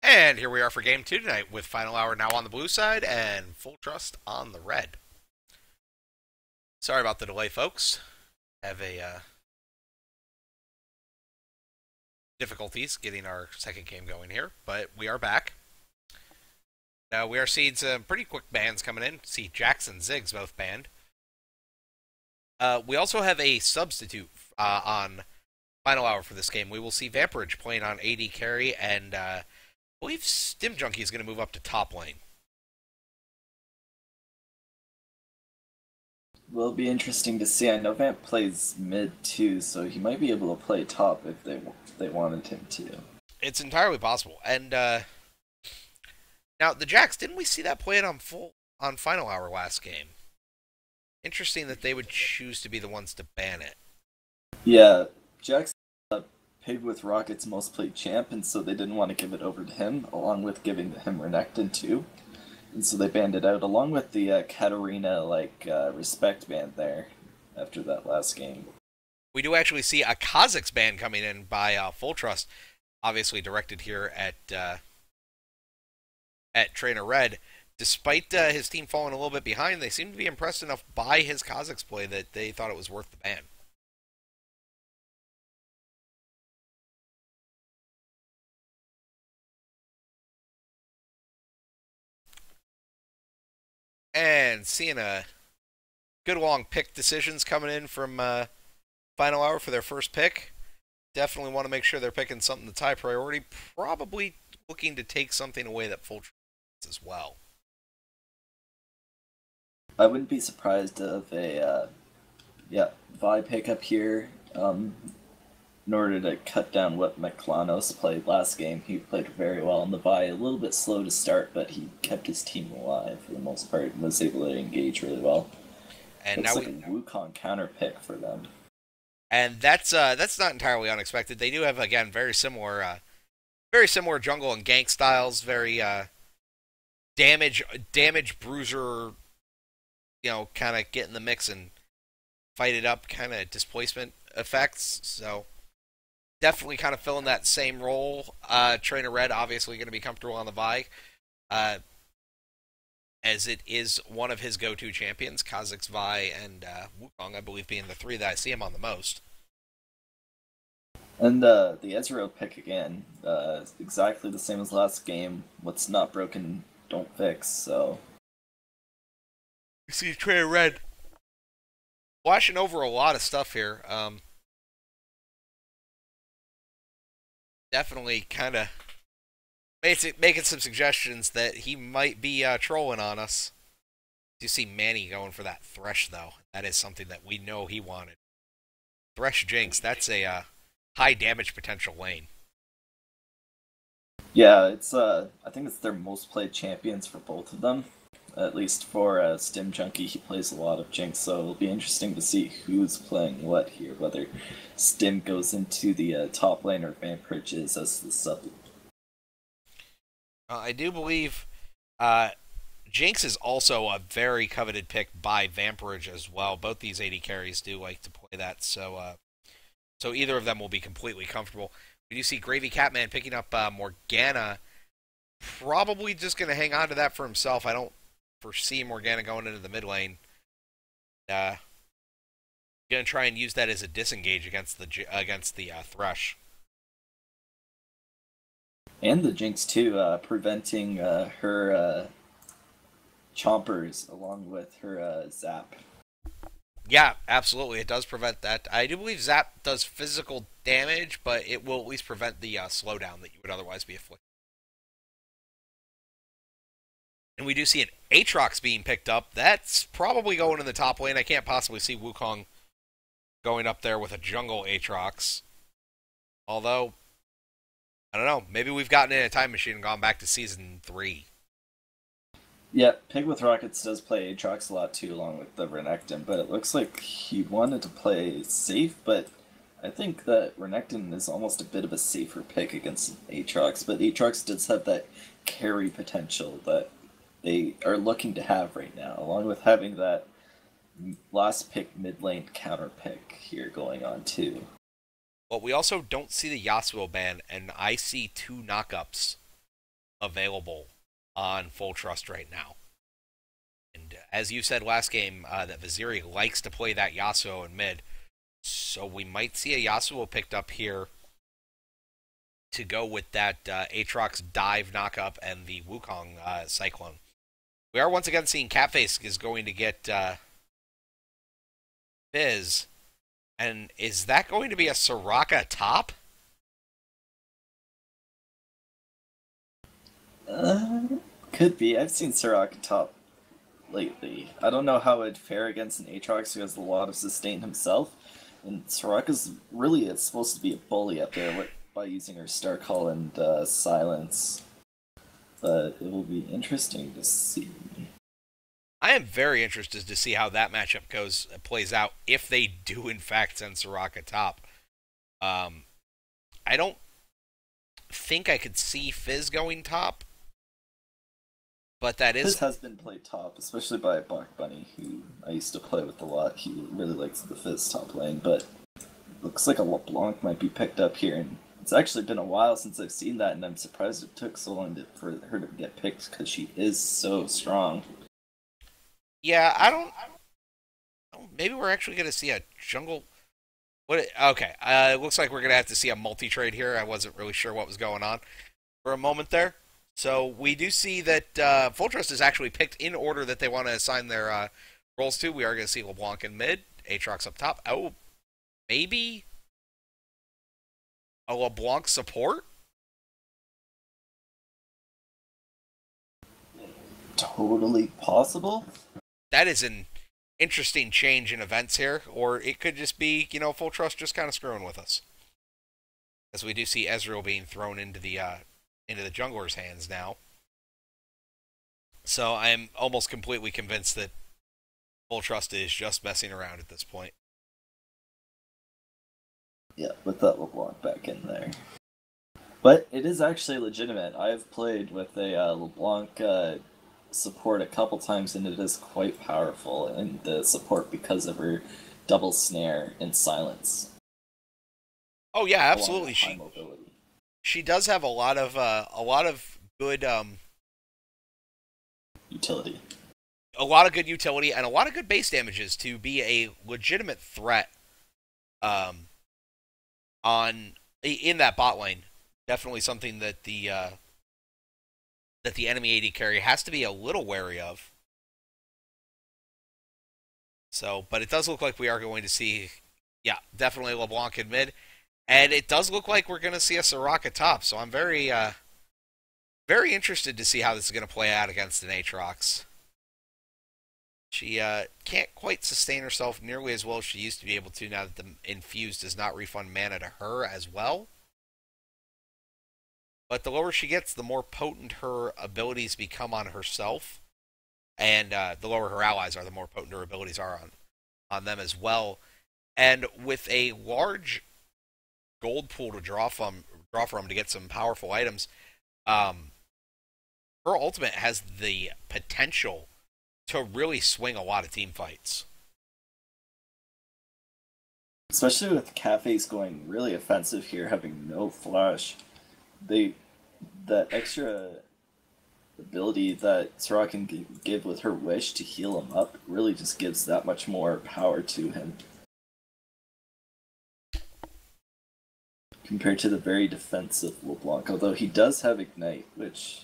And here we are for game two tonight with Final Hour now on the blue side and Full Trust on the red. Sorry about the delay, folks. Have a difficulties getting our second game going here, but we are back. We are seeing some pretty quick bans coming in. See Jackson Ziggs both banned. We also have a substitute on Final Hour for this game. We will see Vampirage playing on AD carry, and I believe Stim Junkie is going to move up to top lane. Will be interesting to see. I know Vamp plays mid too, so he might be able to play top if they wanted him to. It's entirely possible. And now the Jacks, didn't we see that playing on Final Hour last game? Interesting that they would choose to be the ones to ban it. Yeah, Jack's paid with Rocket's most played champ, and so they didn't want to give it over to him, along with giving him Renekton too. And so they banned it out, along with the Katarina respect ban there after that last game. We do actually see a Kha'Zix ban coming in by Full Trust, obviously directed here at Trainer Red. Despite his team falling a little bit behind, they seem to be impressed enough by his Kha'Zix play that they thought it was worth the ban. And seeing a good long pick decisions coming in from Final Hour for their first pick. Definitely want to make sure they're picking something that's high priority. Probably looking to take something away that Full Trust as well. I wouldn't be surprised of a Vi pickup here. In order to cut down what Meklanos played last game, he played very well in the Vi. A little bit slow to start, but he kept his team alive for the most part and was able to engage really well. And Looks now like a Wukong counter pick for them. And that's not entirely unexpected. They do have, again, very similar jungle and gank styles. Very damage bruiser, kind of get in the mix and fight it up, kind of displacement effects. So definitely kind of filling that same role. Trainer Red obviously going to be comfortable on the Vi, as it is one of his go-to champions, Kha'Zix, Vi, and Wukong, I believe, being the three that I see him on the most. And the Ezreal pick again, exactly the same as last game. What's not broken, don't fix, so... You see Trainer Red flashing over a lot of stuff here. Definitely kind of making some suggestions that he might be trolling on us. You see Manny going for that Thresh, though. That is something that we know he wanted. Thresh Jinx, that's a high damage potential lane. Yeah, it's I think it's their most played champions for both of them. At least for Stim Junkie, he plays a lot of Jinx, so it'll be interesting to see who's playing what here, whether Stim goes into the top lane or Vampirage is as the sub. I do believe Jinx is also a very coveted pick by Vampirage as well. Both these AD carries do like to play that, so either of them will be completely comfortable. We do see Gravy Catman picking up Morgana, probably just going to hang on to that for himself. I don't foresee Morgana going into the mid lane. Going to try and use that as a disengage against the Thresh. And the Jinx too, preventing her chompers along with her zap. Yeah, absolutely. It does prevent that. I do believe Zap does physical damage, but it will at least prevent the slowdown that you would otherwise be afflicted. And we do see an Aatrox being picked up. That's probably going in the top lane. I can't possibly see Wukong going up there with a jungle Aatrox. Although, I don't know. Maybe we've gotten in a time machine and gone back to Season 3. Yeah, Pig with Rockets does play Aatrox a lot too, along with the Renekton, but it looks like he wanted to play safe, but I think that Renekton is almost a bit of a safer pick against Aatrox, but Aatrox does have that carry potential that they are looking to have right now, along with having that last pick mid lane counter pick here going on too. Well, we also don't see the Yasuo ban, and I see two knockups available on Full Trust right now. And as you said last game, that Viziri likes to play that Yasuo in mid, so we might see a Yasuo picked up here to go with that Aatrox dive knockup and the Wukong Cyclone. We are once again seeing Catface is going to get Fizz, and is that going to be a Soraka top? Could be. I've seen Soraka top lately. I don't know how it'd fare against an Aatrox who has a lot of sustain himself. And Soraka's really supposed to be a bully up there by using her Star Call and Silence. But it will be interesting to see. I am very interested to see how that matchup plays out if they do in fact send Soraka top. I don't think I could see Fizz going top, but that is. Fizz has been played top, especially by Bach Bunny, who I used to play with a lot. He really likes the Fizz top lane, but looks like a LeBlanc might be picked up here. And it's actually been a while since I've seen that, and I'm surprised it took so long for her to get picked because she is so strong. Yeah, I don't. Maybe we're actually going to see a jungle. Okay, it looks like we're going to have to see a multi-trade here. I wasn't really sure what was going on for a moment there. So we do see that Full Trust is actually picked in order that they want to assign their roles to. We are going to see LeBlanc in mid, Aatrox up top. Oh, maybe a LeBlanc support? Totally possible. That is an interesting change in events here, or it could just be, Full Trust just kind of screwing with us. As we do see Ezreal being thrown into the jungler's hands now. So I am almost completely convinced that Full Trust is just messing around at this point. Yeah, with that LeBlanc back in there. But it is actually legitimate. I've played with a LeBlanc support a couple times, and it is quite powerful in the support because of her double snare and silence. Oh yeah, absolutely. She does have a lot of good utility. A lot of good utility and a lot of good base damages to be a legitimate threat in that bot lane. Definitely something that the enemy AD carry has to be a little wary of. So, but it does look like we are going to see, yeah, definitely LeBlanc in mid. And it does look like we're going to see a Soraka top. So I'm very, very interested to see how this is going to play out against an Aatrox. She can't quite sustain herself nearly as well as she used to be able to now that the Infuse does not refund mana to her as well. But the lower she gets, the more potent her abilities become on herself. And the lower her allies are, the more potent her abilities are on them as well. And with a large gold pool to draw from to get some powerful items, her ultimate has the potential to really swing a lot of team fights. Especially with Catface going really offensive here, having no flash. That extra ability that Soraka can give with her wish to heal him up really just gives that much more power to him. Compared to the very defensive LeBlanc, although he does have Ignite, which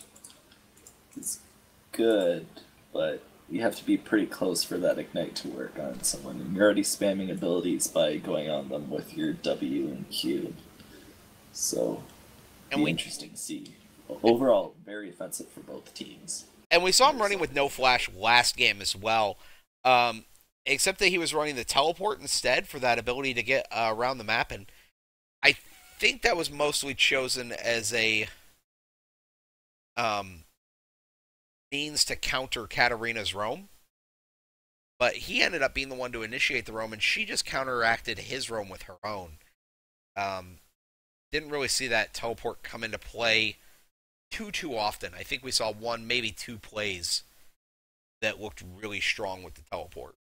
is good, but you have to be pretty close for that Ignite to work on someone, and you're already spamming abilities by going on them with your W and Q. So, it'll be interesting to see. Overall, very offensive for both teams. And we saw him running with no flash last game as well, except that he was running the teleport instead for that ability to get around the map, and I think that was mostly chosen as a means to counter Katarina's roam. But he ended up being the one to initiate the roam, and she just counteracted his roam with her own. Didn't really see that teleport come into play too often. I think we saw one, maybe two plays that looked really strong with the teleport.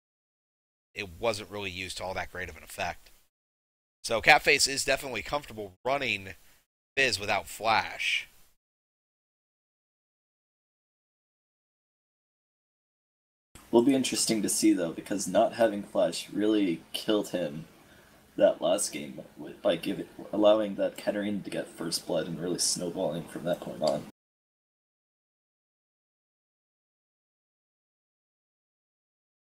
It wasn't really used to all that great of an effect. So Catface is definitely comfortable running Fizz without flash. Will be interesting to see though, because not having flash really killed him that last game by allowing that Katarina to get first blood and really snowballing from that point on.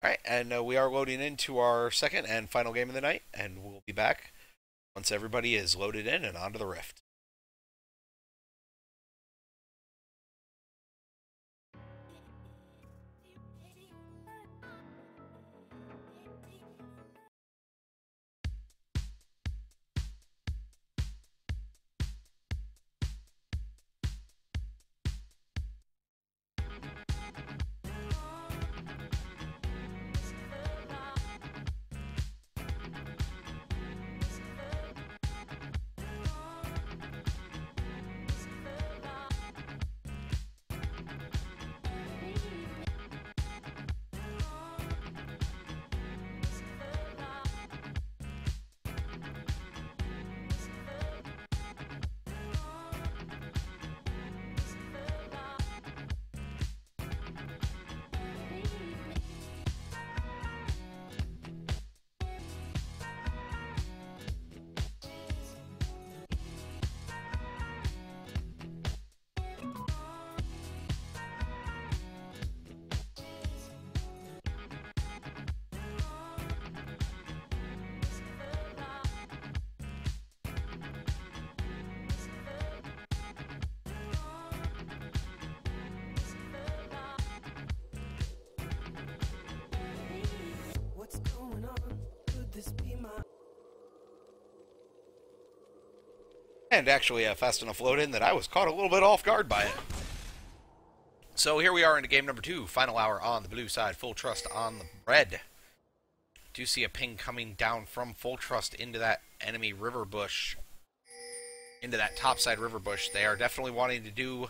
Alright, and we are loading into our second and final game of the night, and we'll be back once everybody is loaded in and onto the Rift. And actually fast enough load in that I was caught a little bit off guard by it. So here we are into game number 2, final hour on the blue side, Full Trust on the red. Do see a ping coming down from Full Trust into that enemy river bush, into that topside river bush. They are definitely wanting to do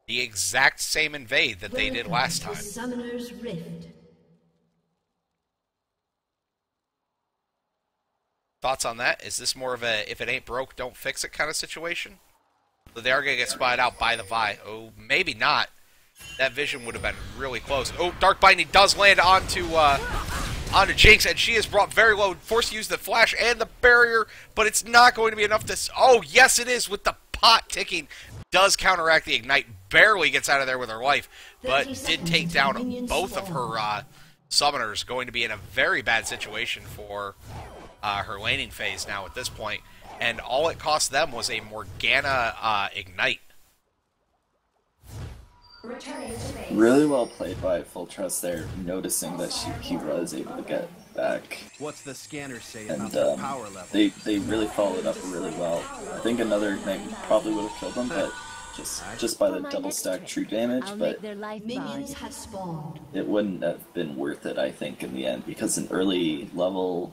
the exact same invade that they did last time. Summoner's Rift. Thoughts on that? Is this more of a if it ain't broke, don't fix it kind of situation? So they are going to get spied out by the Vi. Oh, maybe not. That vision would have been really close. Oh, Dark Binding does land onto Jinx, and she is brought very low, forced to use the flash and the barrier, but it's not going to be enough to... Oh, yes it is, with the pot ticking. Does counteract the Ignite, barely gets out of there with her life, but did take down both of her summoners, going to be in a very bad situation for... her laning phase now at this point, and all it cost them was a Morgana Ignite. Really well played by Full Trust there, noticing that he was able to get back. What's the scanner say and about the power level? they really followed up really well. I think another Ignite probably would have killed them, but just by the double stack true damage, but Minions have spawned. it wouldn't have been worth it, I think, in the end, because an early level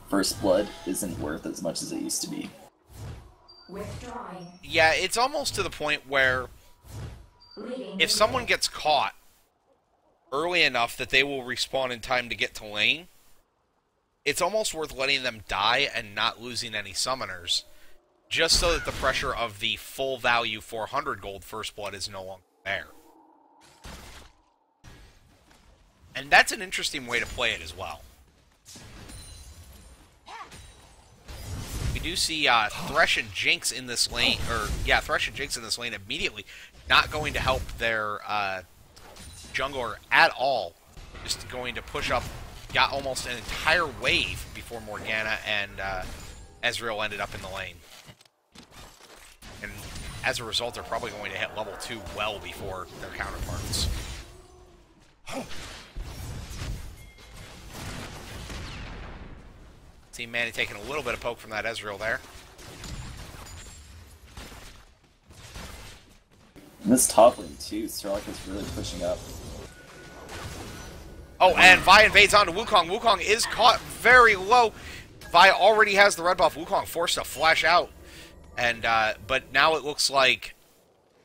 first blood isn't worth as much as it used to be. Withdrawing. Yeah, it's almost to the point where if someone gets caught early enough that they will respawn in time to get to lane, it's almost worth letting them die and not losing any summoners, just so that the pressure of the full value 400 gold first blood is no longer there. And that's an interesting way to play it as well. We do see Thresh and Jinx in this lane, Thresh and Jinx in this lane immediately. Not going to help their jungler at all. Just going to push up, got almost an entire wave before Morgana and Ezreal ended up in the lane. And as a result, they're probably going to hit level 2 well before their counterparts. Team Manny taking a little bit of poke from that Ezreal there. In this top lane too, Starlock is really pushing up. Oh, and Vi invades onto Wukong. Wukong is caught very low. Vi already has the red buff. Wukong forced to flash out. And but now it looks like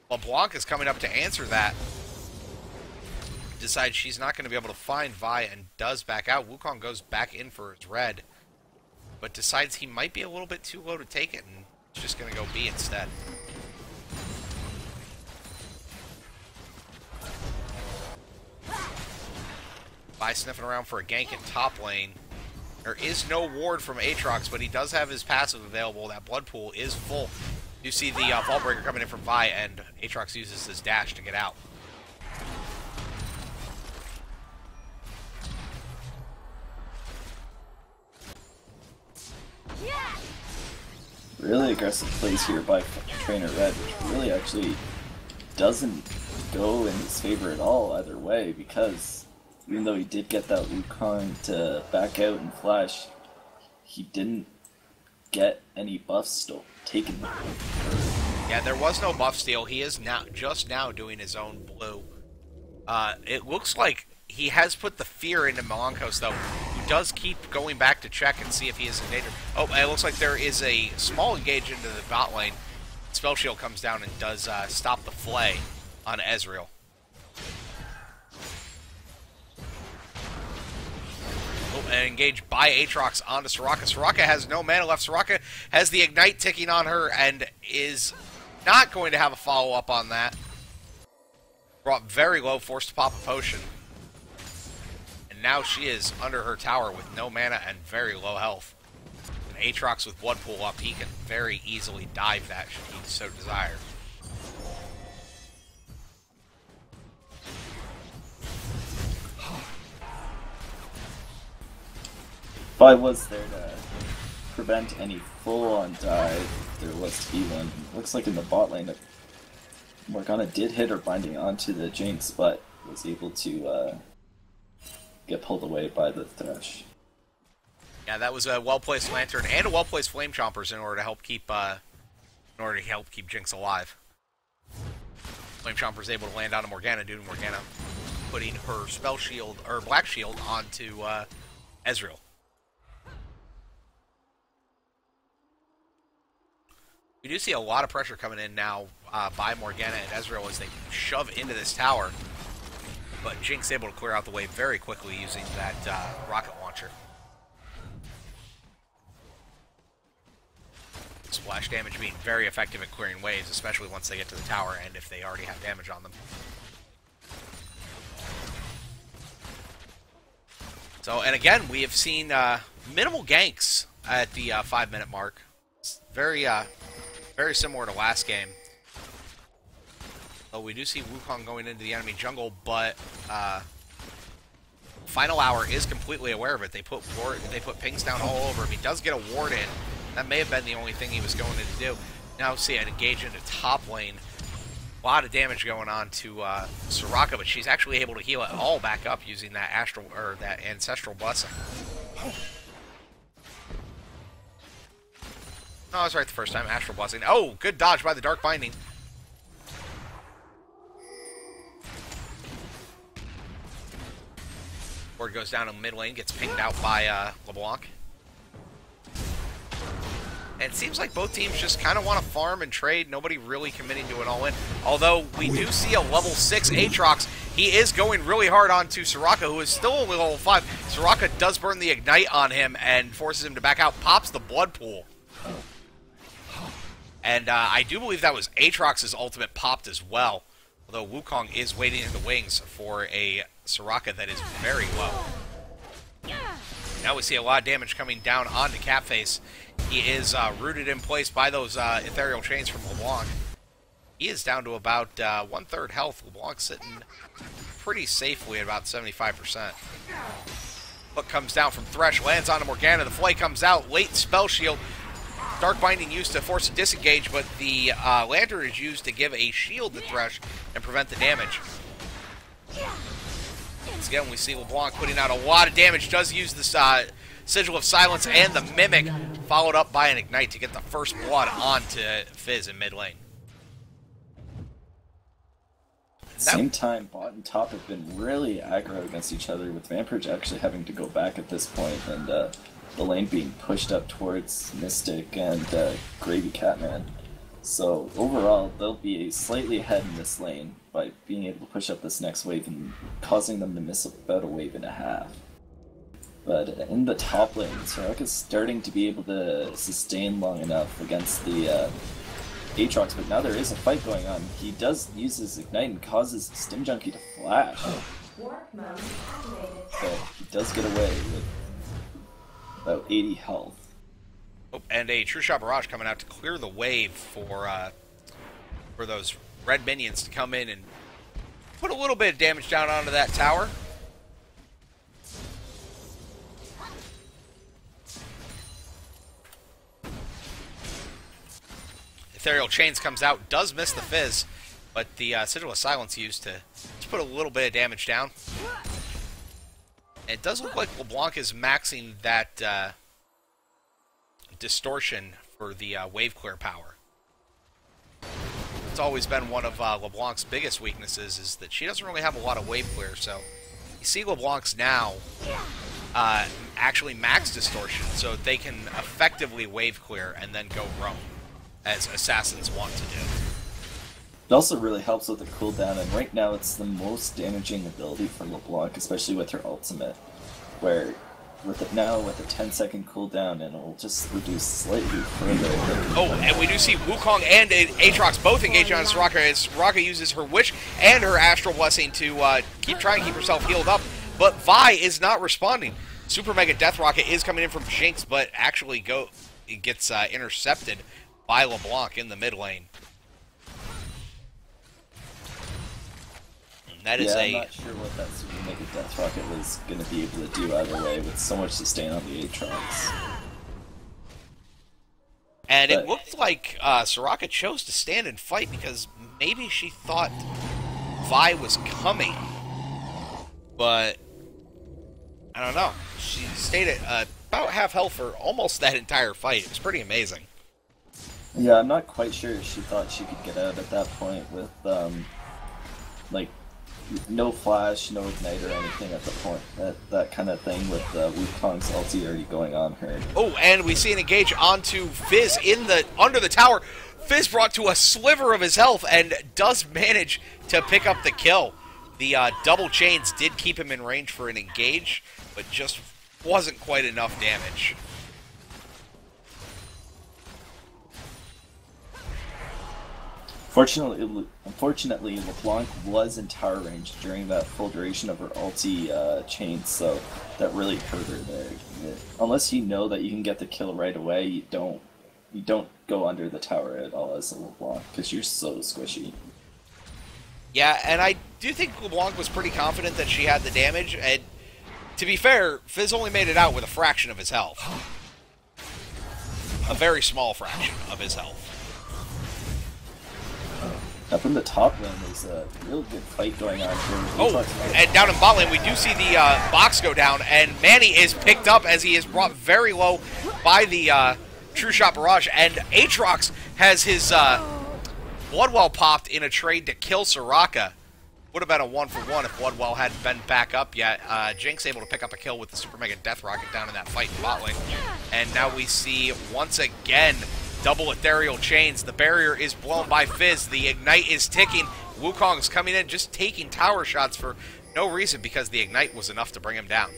LeBlanc is coming up to answer that. Decides she's not going to be able to find Vi and does back out. Wukong goes back in for his red, but decides he might be a little bit too low to take it and is just going to go B instead. Vi sniffing around for a gank in top lane. There is no ward from Aatrox, but he does have his passive available. That blood pool is full. You see the Vault Breaker coming in from Vi, and Aatrox uses his dash to get out. Really aggressive plays here by Trainer Red, which really actually doesn't go in his favor at all either way, because even though he did get that Wukong to back out and flash, he didn't get any buffs taken. Yeah, there was no buff steal. He is just now doing his own blue. It looks like he has put the fear into Melankos, though, who does keep going back to check and see if he is in danger. Oh, it looks like there is a small engage into the bot lane. Spell Shield comes down and does stop the flay on Ezreal. Oh, and engaged by Aatrox onto Soraka. Soraka has no mana left. Soraka has the Ignite ticking on her and is not going to have a follow-up on that. Brought very low, forced to pop a potion. And now she is under her tower with no mana and very low health. And Aatrox with Blood Pool up, he can very easily dive that should he so desire. Vi was there to prevent any full-on dive if there was to be one. Looks like in the bot lane, Morgana did hit her binding onto the Jinx, but was able to get pulled away by the Thresh. Yeah, that was a well-placed Lantern and a well-placed Flame Chompers in order to help keep Jinx alive. Flame Chomper's able to land on a Morgana due to Morgana putting her spell shield or black shield onto Ezreal. We do see a lot of pressure coming in now by Morgana and Ezreal as they shove into this tower. But Jinx able to clear out the way very quickly using that rocket launcher. Splash damage being very effective at clearing waves, especially once they get to the tower and if they already have damage on them. So, and again, we have seen minimal ganks at the 5-minute mark. It's very similar to last game. So we do see Wukong going into the enemy jungle, but Final Hour is completely aware of it. They put pings down all over him. He does get a ward in. That may have been the only thing he was going to do. Now see it engage into top lane. A lot of damage going on to Soraka, but she's actually able to heal it all back up using that that Ancestral Blessing. No, I was right the first time. Astral Blessing. Oh, good dodge by the Dark Binding. Ward goes down in mid lane, gets pinged out by LeBlanc. And it seems like both teams just kind of want to farm and trade. Nobody really committing to an all-in. Although we do see a level 6 Aatrox. He is going really hard onto Soraka, who is still only level 5. Soraka does burn the Ignite on him and forces him to back out. Pops the Blood Pool. And I do believe that was Aatrox's ultimate popped as well. Although Wukong is waiting in the wings for a Soraka that is very low. Now we see a lot of damage coming down onto Catface. He is rooted in place by those ethereal chains from LeBlanc. He is down to about 1/3 health. LeBlanc sitting pretty safely at about 75%. Hook comes down from Thresh, lands onto Morgana. The flay comes out. Late spell shield. Dark Binding used to force a disengage, but the Lantern is used to give a shield to Thresh and prevent the damage. Once again, we see LeBlanc putting out a lot of damage. Does use the Sigil of Silence and the Mimic, followed up by an Ignite to get the first blood onto Fizz in mid lane. At the same time, bot and top have been really aggro against each other, with Vampirage actually having to go back at this point, and the lane being pushed up towards Mystic and Gravy Catman. So overall, they'll be slightly ahead in this lane by being able to push up this next wave and causing them to miss about a wave and a half. But in the top lane, Soraka's starting to be able to sustain long enough against the Aatrox, but now there is a fight going on. He does use his Ignite and causes Stim Junkie to flash. Warp mode activated. But he does get away with about 80 health. Oh, and a True Shot Barrage coming out to clear the wave for those red minions to come in and put a little bit of damage down onto that tower. Ethereal Chains comes out, does miss the Fizz, but the Sigil of Silence used to just put a little bit of damage down. It does look like LeBlanc is maxing that distortion for the wave clear power. It's always been one of LeBlanc's biggest weaknesses, is that she doesn't really have a lot of wave clear, so you see LeBlanc's now actually max distortion, so they can effectively wave clear and then go roam, as assassins want to do. It also really helps with the cooldown, and right now it's the most damaging ability for LeBlanc, especially with her ultimate, where with it now with a 10-second cooldown, and it'll just reduce slightly further. Oh, and we do see Wukong and Aatrox both engaging on Soraka, as Soraka uses her Wish and her Astral Blessing to try and keep herself healed up, but Vi is not responding. Super Mega Death Rocket is coming in from Jinx, but actually gets intercepted by LeBlanc in the mid lane. That is I'm not sure what that Super Mega Death Rocket was going to be able to do either way with so much sustain on the Aatrox. And it looked like Soraka chose to stand and fight because maybe she thought Vi was coming. But, I don't know. She stayed at about half health for almost that entire fight. It was pretty amazing. Yeah, I'm not quite sure if she thought she could get out at that point with, like, no flash, no ignite or anything at the point. That kind of thing with Wukong's ulti already going on her. Oh, and we see an engage onto Fizz under the tower. Fizz brought to a sliver of his health and does manage to pick up the kill. The double chains did keep him in range for an engage, but just wasn't quite enough damage. Unfortunately, LeBlanc was in tower range during that full duration of her ulti chain, so that really hurt her there. Unless you know that you can get the kill right away, you don't go under the tower at all as a LeBlanc, because you're so squishy. Yeah, and I do think LeBlanc was pretty confident that she had the damage, and to be fair, Fizz only made it out with a fraction of his health. A very small fraction of his health. Up in the top lane, there's a real good fight going on here. Oh, and down in bot lane, we do see the box go down, and Manny is picked up as he is brought very low by the True Shot Barrage, and Aatrox has his Bloodwell popped in a trade to kill Soraka. Would have been a 1-for-1 if Bloodwell hadn't been back up yet. Jinx able to pick up a kill with the Super Mega Death Rocket down in that fight in bot lane. And now we see, once again, double ethereal chains. The barrier is blown by Fizz. The ignite is ticking. Wukong's coming in, just taking tower shots for no reason because the ignite was enough to bring him down.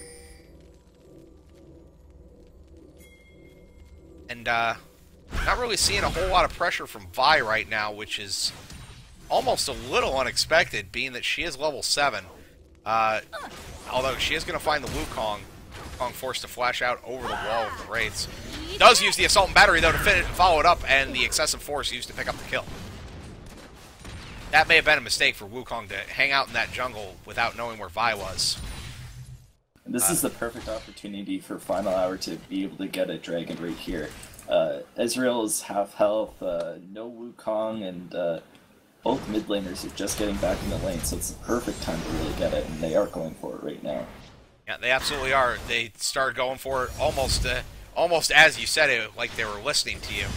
And not really seeing a whole lot of pressure from Vi right now, which is almost a little unexpected, being that she is level 7. Although she is going to find the Wukong. Wukong forced to flash out over the wall of the Wraiths. Does use the Assault and Battery, though, to follow it up, and the excessive force used to pick up the kill. That may have been a mistake for Wukong to hang out in that jungle without knowing where Vi was. This is the perfect opportunity for Final Hour to be able to get a dragon right here. Ezreal is half health, no Wukong, and both mid laners are just getting back in the lane, so it's the perfect time to really get it, and they are going for it right now. Yeah, they absolutely are. They started going for it almost as you said it, like they were listening to you.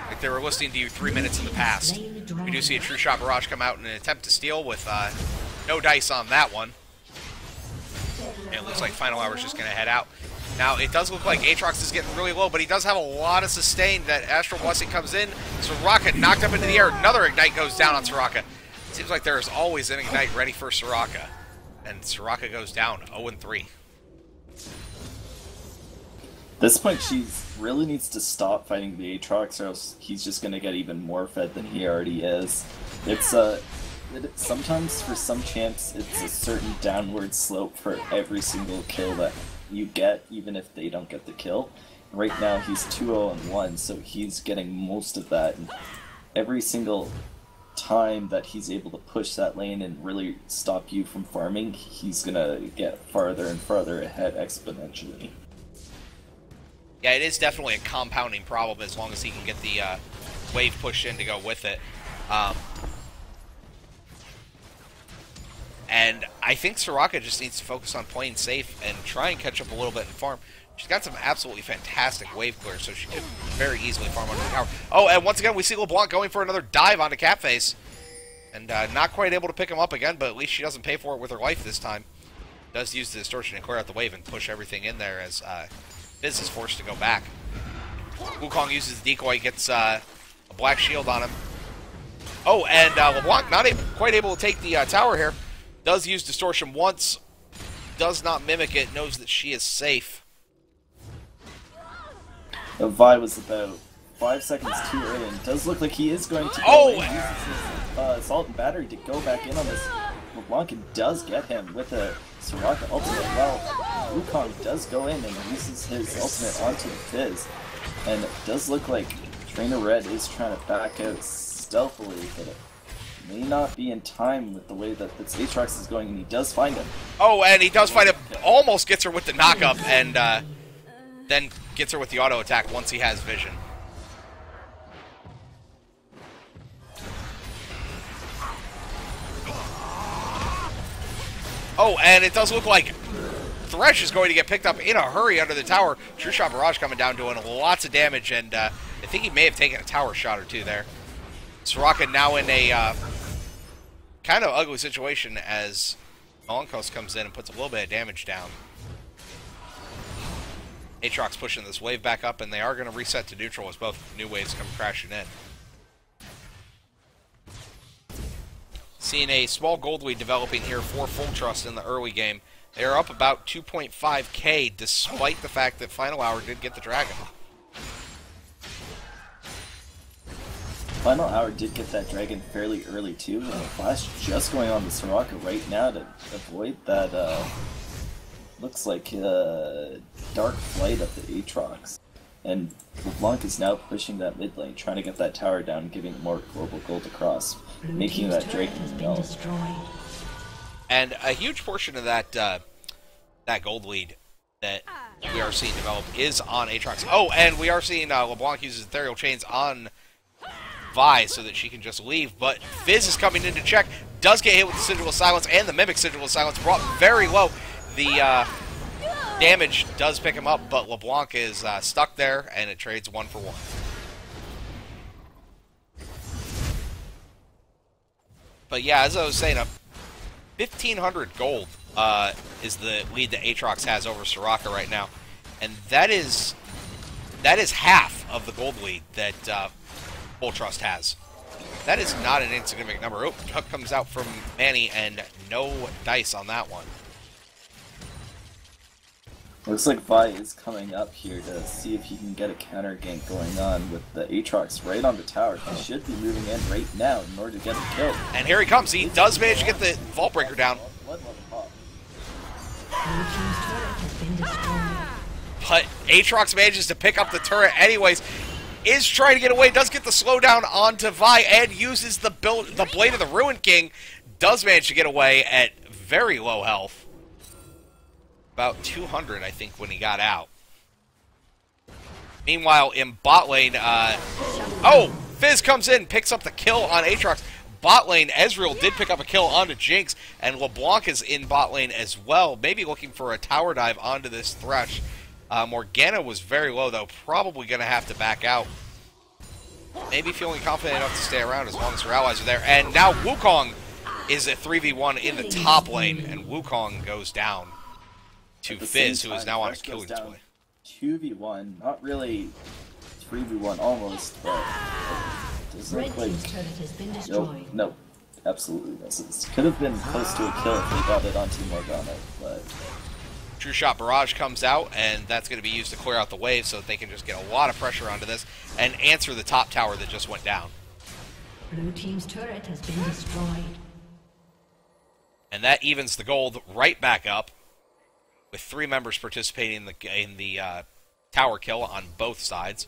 Like they were listening to you 3 minutes in the past. We do see a True Shot Barrage come out in an attempt to steal with no dice on that one. And it looks like Final Hour is just going to head out. Now, it does look like Aatrox is getting really low, but he does have a lot of sustain. That Astral Blessing comes in. Soraka knocked up into the air. Another Ignite goes down on Soraka. Seems like there is always an Ignite ready for Soraka. And Soraka goes down 0-3. At this point, she really needs to stop fighting the Aatrox, or else he's just going to get even more fed than he already is. It's Sometimes for some champs, it's a certain downward slope for every single kill that you get, even if they don't get the kill. Right now he's 2-0-1, so he's getting most of that. And every single time that he's able to push that lane and really stop you from farming, he's gonna get farther and farther ahead exponentially. Yeah, it is definitely a compounding problem as long as he can get the wave pushed in to go with it. And I think Soraka just needs to focus on playing safe and try and catch up a little bit and farm. She's got some absolutely fantastic wave clears, so she could very easily farm under the tower. Oh, and once again, we see LeBlanc going for another dive onto Catface. And not quite able to pick him up again, but at least she doesn't pay for it with her life this time. Does use the distortion and clear out the wave and push everything in there as Fizz is forced to go back. Wukong uses the decoy, gets a black shield on him. Oh, and LeBlanc not quite able to take the tower here. Does use distortion once, does not mimic it, knows that she is safe. Vi was about 5 seconds too early, and it does look like he is going to go Oh! in. He uses his assault and battery to go back in on this. LeBlanc does get him with a Soraka ultimate. Well, Wukong does go in and uses his ultimate onto the Fizz. And it does look like Trainer Red is trying to back out stealthily, but it may not be in time with the way that this Aatrox is going, and he does find him. Oh, and he does find him, almost gets her with the knockup, and then gets her with the auto attack once he has vision. Oh, and it does look like Thresh is going to get picked up in a hurry under the tower. True Shot Barrage coming down, doing lots of damage, and I think he may have taken a tower shot or two there. Soraka now in a kind of ugly situation as Malankos comes in and puts a little bit of damage down. Aatrox pushing this wave back up, and they are going to reset to neutral as both new waves come crashing in. Seeing a small gold lead developing here for Full Trust in the early game. They are up about 2.5k despite the fact that Final Hour did get the dragon. Final Hour did get that dragon fairly early too, and the flash just going on the Soraka right now to avoid that, looks like dark flight of the Aatrox. And LeBlanc is now pushing that mid lane, trying to get that tower down, giving more global gold across, making that dragon go. And a huge portion of that that gold lead that we are seeing develop is on Aatrox. Oh, and we are seeing LeBlanc uses Ethereal Chains on Vi so that she can just leave, but Fizz is coming in to check, does get hit with the Sigil of Silence, and the Mimic Sigil of Silence brought very low. The damage does pick him up, but LeBlanc is stuck there, and it trades 1 for 1. But yeah, as I was saying, 1,500 gold is the lead that Aatrox has over Soraka right now, and that is half of the gold lead that Full Trust has. That is not an insignificant number. Oh, Hook comes out from Manny, and no dice on that one. Looks like Vi is coming up here to see if he can get a counter gank going on with the Aatrox right on the tower. He should be moving in right now in order to get him killed. And here he comes. He does manage to get the Vault Breaker down. But Aatrox manages to pick up the turret anyways. Is trying to get away. Does get the slowdown onto Vi and uses the Blade of the Ruined King. Does manage to get away at very low health. About 200, I think, when he got out. Meanwhile, in bot lane, oh! Fizz comes in, picks up the kill on Aatrox. Bot lane, Ezreal did pick up a kill onto Jinx, and LeBlanc is in bot lane as well, maybe looking for a tower dive onto this Thresh. Morgana was very low, though, probably going to have to back out. Maybe feeling confident enough to stay around as long as her allies are there. And now Wukong is a 3v1 in the top lane, and Wukong goes down to Fizz, who is now on a killing spree. 2v1, not really 3v1 almost, but it does look like... No, absolutely misses. Could have been close to a kill if they got it onto Morgana, but... True Shot Barrage comes out, and that's going to be used to clear out the wave so that they can just get a lot of pressure onto this and answer the top tower that just went down. Blue team's turret has been destroyed. And that evens the gold right back up, with 3 members participating in the tower kill on both sides.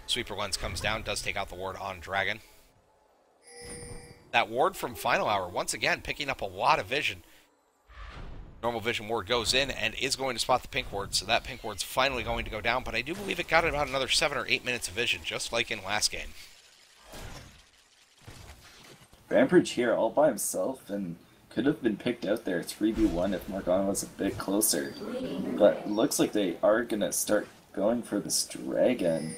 Sweeper Lens comes down, does take out the ward on Dragon. That ward from Final Hour, once again, picking up a lot of vision. Normal vision ward goes in and is going to spot the pink ward, so that pink ward's finally going to go down, but I do believe it got about another 7 or 8 minutes of vision, just like in last game. Vampiridge here all by himself and could have been picked out there 3v1 if Morgana was a bit closer. But it looks like they are going to start going for this Dragon.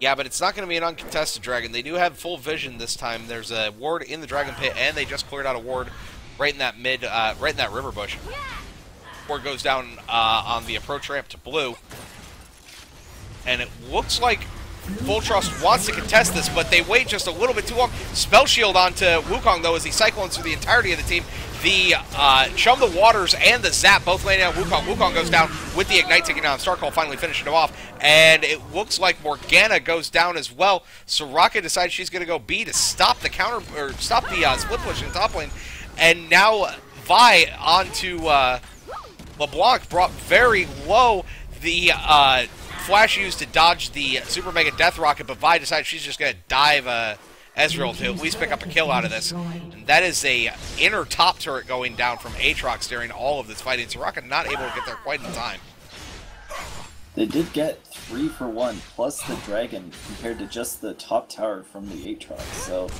Yeah, but it's not going to be an uncontested Dragon. They do have full vision this time. There's a ward in the Dragon Pit, and they just cleared out a ward right in that right in that river bush. Ward goes down on the approach ramp to blue. And it looks like Full Trust wants to contest this, but they wait just a little bit too long. Spell Shield onto Wukong, though, as he cyclones through the entirety of the team. The Chum the Waters and the Zap both landing on Wukong. Wukong goes down with the Ignite taking down Starcall, finally finishing him off. And it looks like Morgana goes down as well. Soraka decides she's going to go B to stop the counter, or stop the split push in top lane. And now Vi onto LeBlanc, brought very low. The Flash used to dodge the Super Mega Death Rocket, but Vi decides she's just going to dive Ezreal to at least pick up a kill out of this. And that is a inner top turret going down from Aatrox during all of this fighting. Soraka not able to get there quite in time. They did get 3 for 1 plus the Dragon compared to just the top tower from the Aatrox. So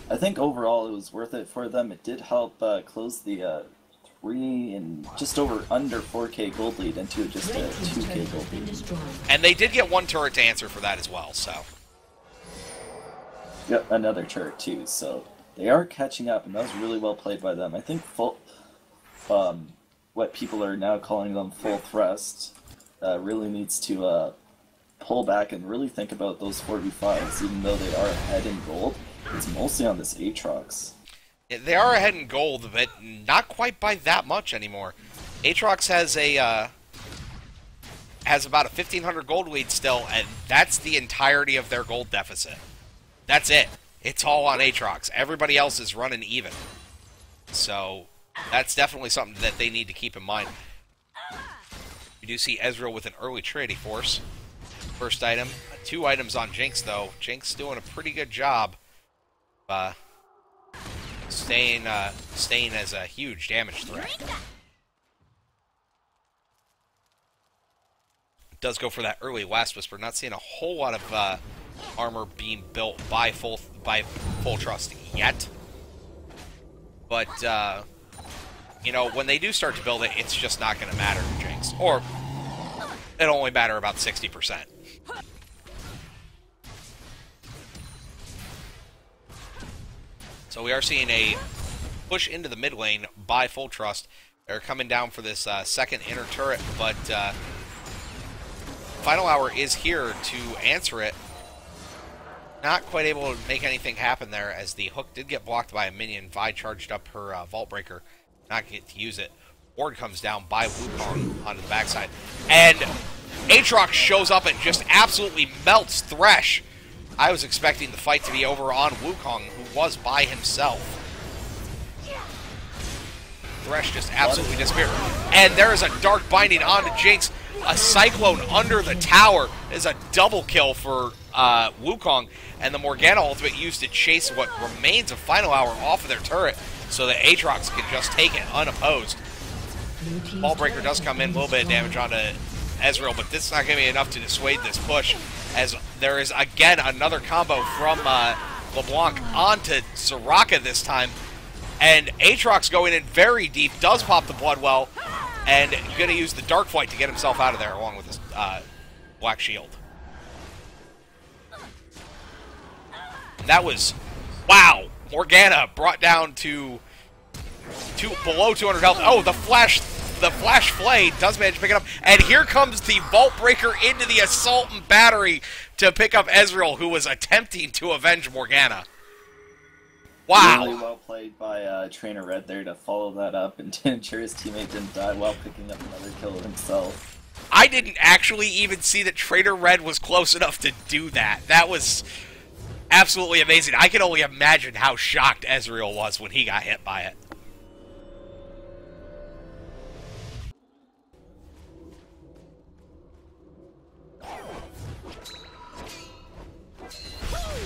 I think overall it was worth it for them. It did help close the 3 and just under 4k gold lead into just a 2k gold lead. And they did get 1 turret to answer for that as well, so. Yep, another turret too, so they are catching up, and that was really well played by them. I think what people are now calling them full thrust really needs to pull back and really think about those 4v5s, even though they are ahead in gold. It's mostly on this Aatrox. They are ahead in gold, but not quite by that much anymore. Aatrox has about a 1,500 gold lead still, and that's the entirety of their gold deficit. That's it. It's all on Aatrox. Everybody else is running even. So that's definitely something that they need to keep in mind. You do see Ezreal with an early Trinity Force. First item. 2 items on Jinx, though. Jinx doing a pretty good job staying as a huge damage threat. Does go for that early Last Whisper. Not seeing a whole lot of armor being built by full trust yet, but you know, when they do start to build it, it's just not going to matter to Jinx, or it'll only matter about 60%. So we are seeing a push into the mid lane by Full Trust. They're coming down for this second inner turret, but Final Hour is here to answer it. Not quite able to make anything happen there, as the hook did get blocked by a minion. Vi charged up her Vault Breaker, not get to use it. Ward comes down by Wukong onto the backside. And Aatrox shows up and just absolutely melts Thresh. I was expecting the fight to be over on Wukong, who was by himself. Thresh just absolutely disappeared. And there is a Dark Binding onto Jinx. A Cyclone under the tower is a double kill for Wukong. And the Morgana ultimate used to chase what remains of Final Hour off of their turret so that Aatrox can just take it unopposed. Ball Breaker does come in, a little bit of damage onto Ezreal, but this is not going to be enough to dissuade this push, as there is again another combo from LeBlanc onto Soraka this time. And Aatrox going in very deep, does pop the Bloodwell, and going to use the Dark Flight to get himself out of there along with his Black Shield. And that was, wow, Morgana brought down to below 200 health. Oh, the Flash Flay does manage to pick it up. And here comes the Vault Breaker into the Assault and Battery to pick up Ezreal, who was attempting to avenge Morgana. Wow. Really well played by Trainer Red there to follow that up and to ensure his teammate didn't die while picking up another kill himself. I didn't actually even see that Trainer Red was close enough to do that. That was absolutely amazing. I can only imagine how shocked Ezreal was when he got hit by it.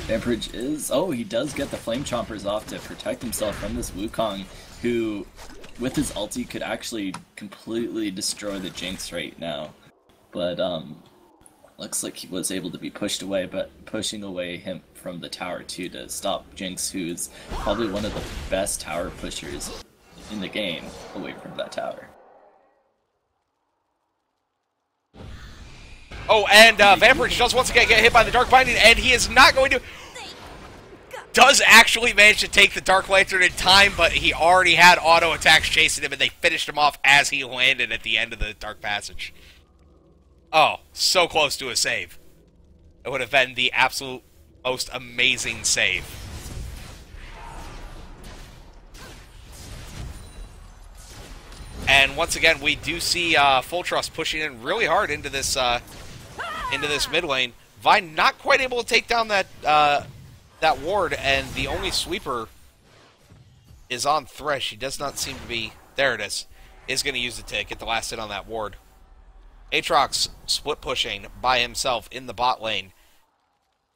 Vampiridge is... Oh, he does get the Flame Chompers off to protect himself from this Wukong, who, with his ulti, could actually completely destroy the Jinx right now. But, looks like he was able to be pushed away, but pushing away him from the tower, too, to stop Jinx, who's probably one of the best tower pushers in the game, away from that tower. Oh, and Vampiridge does once again get hit by the Dark Binding, and he is not going to... Does actually manage to take the Dark Lantern in time, but he already had auto attacks chasing him, and they finished him off as he landed at the end of the Dark Passage. Oh, so close to a save. It would have been the absolute most amazing save. And once again, we do see Full Trust pushing in really hard into this mid lane. Vine not quite able to take down that that ward, and the only sweeper is on Thresh. He does not seem to be... There it is. Is going to use it to get the last hit on that ward. Aatrox split pushing by himself in the bot lane.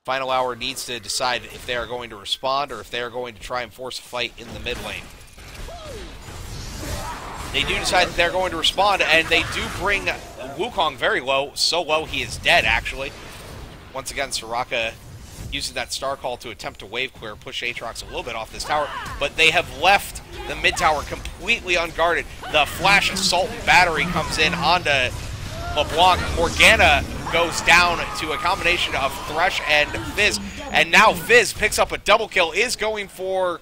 Final Hour needs to decide if they are going to respond or if they are going to try and force a fight in the mid lane. They do decide that they're going to respond, and they do bring Wukong very low. So low, he is dead, actually. Once again, Soraka using that Star Call to attempt to wave clear, push Aatrox a little bit off this tower, but they have left the mid tower completely unguarded. The Flash Assault Battery comes in onto LeBlanc. Morgana goes down to a combination of Thresh and Fizz, and now Fizz picks up a double kill, is going for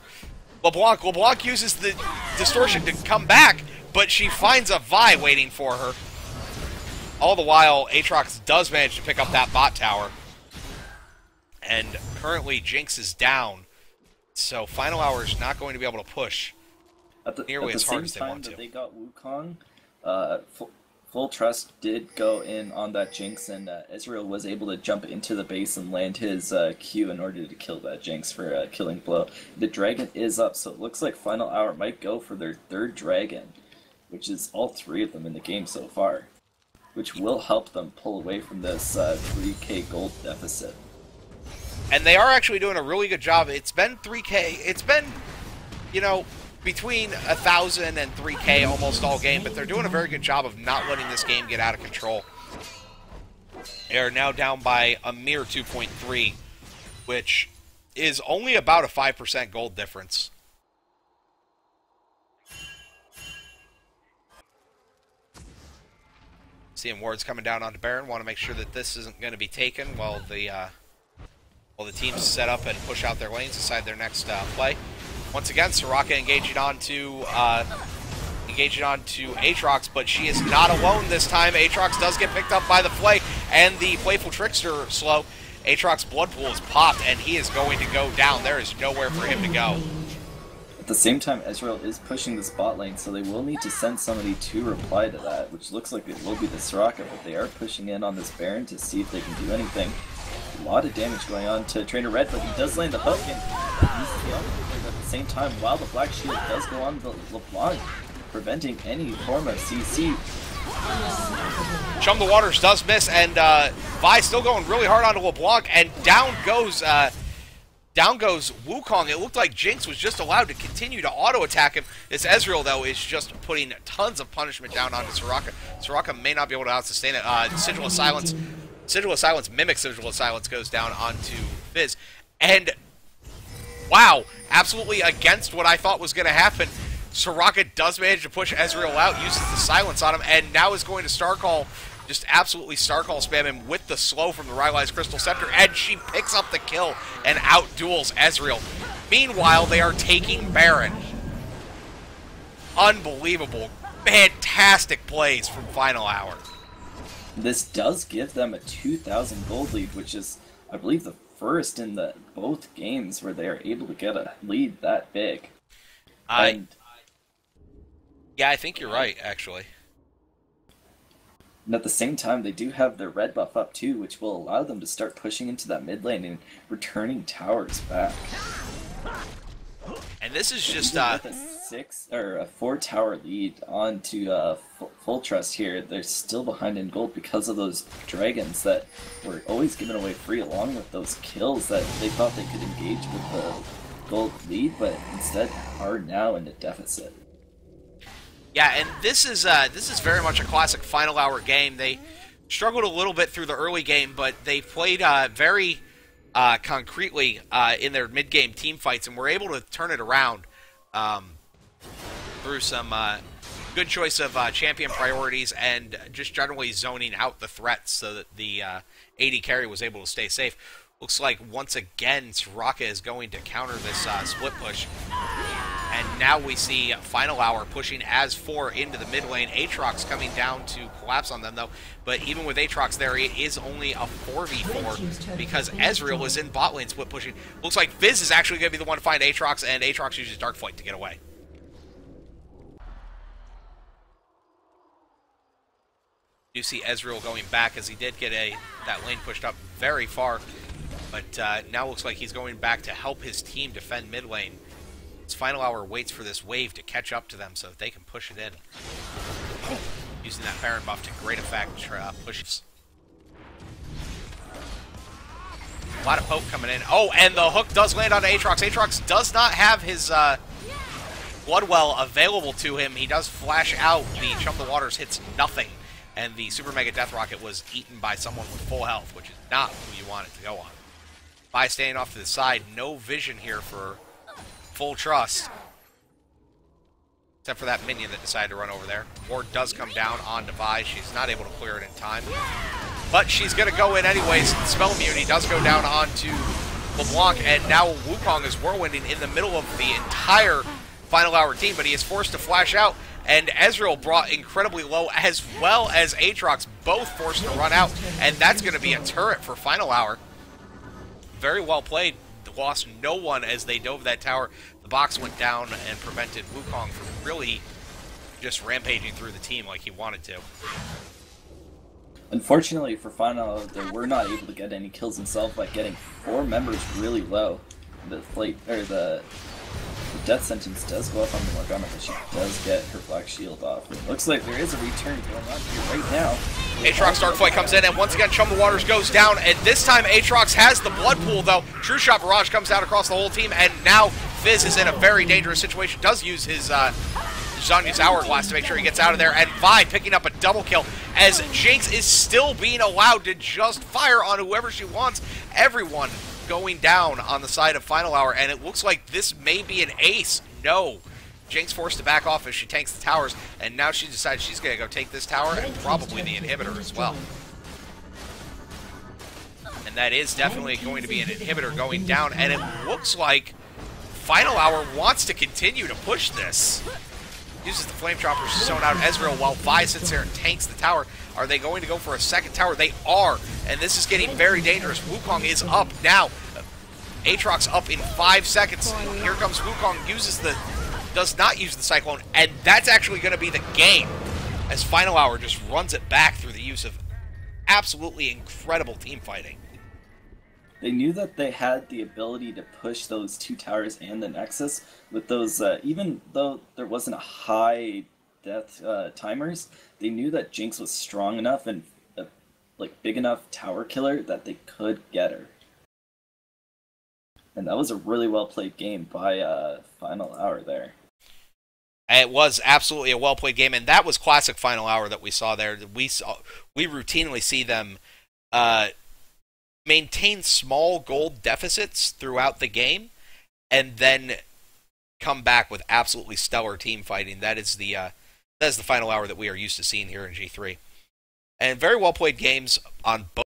LeBlanc. LeBlanc uses the distortion to come back, but she finds a Vi waiting for her. All the while, Aatrox does manage to pick up that bot tower. And currently, Jinx is down. So Final Hour is not going to be able to push nearly as hard as they want to. At the same time that they got Wukong, Full Trust did go in on that Jinx, and Ezreal was able to jump into the base and land his Q in order to kill that Jinx for a killing blow. The dragon is up, so it looks like Final Hour might go for their third dragon, which is all three of them in the game so far, which will help them pull away from this 3k gold deficit. And they are actually doing a really good job. It's been 3k. It's been, you know, between 1,000 and 3k almost all game, but they're doing a very good job of not letting this game get out of control. They are now down by a mere 2.3, which is only about a 5% gold difference. Seeing wards coming down onto Baron. Want to make sure that this isn't going to be taken while the teams set up and push out their lanes inside their next play. Once again, Soraka engaging onto Aatrox, but she is not alone this time. Aatrox does get picked up by the Flay and the Playful Trickster slow. Aatrox's blood pool is popped, and he is going to go down. There is nowhere for him to go. At the same time, Ezreal is pushing the spot lane, so they will need to send somebody to reply to that, which looks like it will be the Soraka, but they are pushing in on this Baron to see if they can do anything. A lot of damage going on to Trainer Red, but he does land the hook, and he's the other. At the same time, while the Black Shield does go on the LeBlanc, preventing any form of CC. Chum the Waters does miss, and Vi still going really hard onto LeBlanc, and down goes Wukong. It looked like Jinx was just allowed to continue to auto-attack him. This Ezreal, though, is just putting tons of punishment down onto Soraka. Soraka may not be able to out-sustain it. Sigil of Silence, Mimic Sigil of Silence goes down onto Fizz. And, wow, absolutely against what I thought was going to happen. Soraka does manage to push Ezreal out, uses the silence on him, and now is going to Star Call, just absolutely Star Call spam him with the slow from the Rylai's Crystal Scepter, and she picks up the kill and out-duels Ezreal. Meanwhile, they are taking Baron. Unbelievable. Fantastic plays from Final Hour. This does give them a 2,000 gold lead, which is, I believe, the first in both games where they are able to get a lead that big. Yeah, I think you're right, actually. And at the same time, they do have their red buff up too, which will allow them to start pushing into that mid lane and returning towers back. And this is just with a 4 tower lead onto full trust here, they're still behind in gold because of those dragons that were always given away free, along with those kills that they thought they could engage with the gold lead, but instead are now in a deficit. Yeah, and this is very much a classic final hour game. They struggled a little bit through the early game, but they played very concretely in their mid-game team fights, and were able to turn it around through some good choice of champion priorities and just generally zoning out the threats so that the AD carry was able to stay safe. Looks like once again Soraka is going to counter this split push. And now we see Final Hour pushing as 4 into the mid lane. Aatrox coming down to collapse on them, though. But even with Aatrox there, it is only a 4v4 because Ezreal is in bot lane split pushing. Looks like Fizz is actually going to be the one to find Aatrox, and Aatrox uses Dark Flight to get away. You see Ezreal going back as he did get that lane pushed up very far. But now looks like he's going back to help his team defend mid lane. This Final Hour waits for this wave to catch up to them so that they can push it in. Using that Baron buff to great effect, pushes. A lot of poke coming in. Oh, and the hook does land on Aatrox. Aatrox does not have his Bloodwell available to him. He does flash out. The Chum the Waters hits nothing. And the Super Mega Death Rocket was eaten by someone with full health, which is not who you want it to go on. By staying off to the side, no vision here for full trust. Except for that minion that decided to run over there. Ward does come down on Devi. She's not able to clear it in time. But she's going to go in anyways. Spell immunity does go down onto LeBlanc, and now Wukong is whirlwinding in the middle of the entire Final Hour team, but he is forced to flash out, and Ezreal brought incredibly low, as well as Aatrox, both forced to run out, and that's going to be a turret for Final Hour. Very well played. Lost no one as they dove that tower. The box went down and prevented Wukong from really just rampaging through the team like he wanted to. Unfortunately for Final, they were not able to get any kills themselves by getting 4 members really low. The death sentence does go up on the Morgana, but she does get her Black Shield off. It looks like there is a return going on here right now. Aatrox Darkflight comes in, and once again Chum the Waters goes down, and this time Aatrox has the blood pool, though. True Shot Barrage comes down across the whole team, and now Fizz is in a very dangerous situation. Does use his Zhonya's Hourglass to make sure he gets out of there, and Vi picking up a double kill as Jinx is still being allowed to just fire on whoever she wants. Everyone going down on the side of Final Hour, and it looks like this may be an ace. No. Jinx forced to back off as she tanks the towers, and now she decides she's going to go take this tower and probably the inhibitor as well. And that is definitely going to be an inhibitor going down, and it looks like Final Hour wants to continue to push this. Uses the Flame Choppers to zone out Ezreal while Vi sits there and tanks the tower. Are they going to go for a second tower? They are, and this is getting very dangerous. Wukong is up now. Aatrox up in 5 seconds. Here comes Wukong, does not use the Cyclone, and that's actually going to be the game as Final Hour just runs it back through the use of absolutely incredible team fighting. They knew that they had the ability to push those 2 towers and the Nexus with those, even though there wasn't a high death timers, they knew that Jinx was strong enough and big enough tower killer that they could get her. And that was a really well played game by Final Hour there. It was absolutely a well played game, and that was classic Final Hour that we saw there. We routinely see them maintain small gold deficits throughout the game, and then come back with absolutely stellar team fighting. That is the Final Hour that we are used to seeing here in G3. And very well played games on both